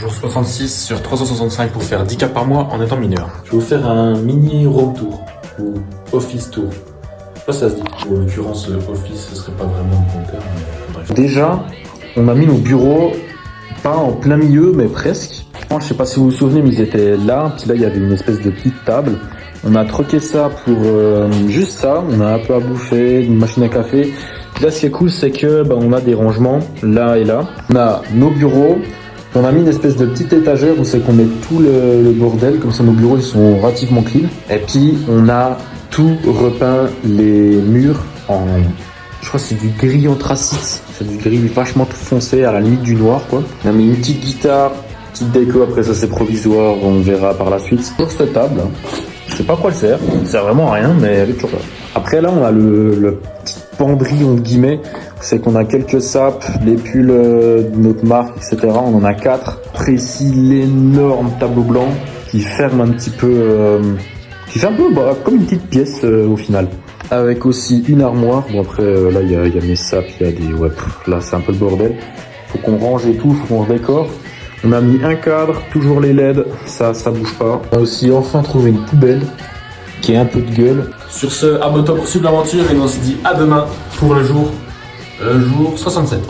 Jour 66 sur 365 pour faire 10 cas par mois en étant mineur. Je vais vous faire un mini room tour ou office tour. Je sais pas si ça se dit. Ou en l'occurrence, office, ce serait pas vraiment le bon terme. Mais bref. Déjà, on a mis nos bureaux pas en plein milieu, mais presque. Je sais pas si vous vous souvenez, mais ils étaient là. Puis là, il y avait une espèce de petite table. On a troqué ça pour juste ça. On a un peu à bouffer, une machine à café. Puis là, ce qui est cool, c'est que on a des rangements là et là. On a nos bureaux. On a mis une espèce de petite étagère où c'est qu'on met tout le bordel. Comme ça, nos bureaux, ils sont relativement clean. Et puis, on a tout repeint les murs en... Je crois que c'est du gris anthracite. C'est du gris vachement tout foncé, à la limite du noir, quoi. On a mis une petite guitare, petite déco. Après ça, c'est provisoire. On verra par la suite. Sur cette table, je sais pas quoi le faire. Ça sert vraiment à rien, mais elle est toujours là. Après, là, on a le petit penderie, entre guillemets. C'est qu'on a quelques sapes, les pulls de notre marque, etc. On en a 4. Après ici, l'énorme tableau blanc qui ferme un petit peu... qui fait un peu comme une petite pièce au final. Avec aussi une armoire. Bon après, là, il y a mes sapes, il y a des... Ouais, là, c'est un peu le bordel. Faut qu'on range et tout, faut qu'on redécore. On a mis un cadre, toujours les LED, ça bouge pas. On a aussi enfin trouvé une poubelle qui a un peu de gueule. Sur ce, à bientôt pour suivre l'aventure et on se dit à demain pour le jour 67.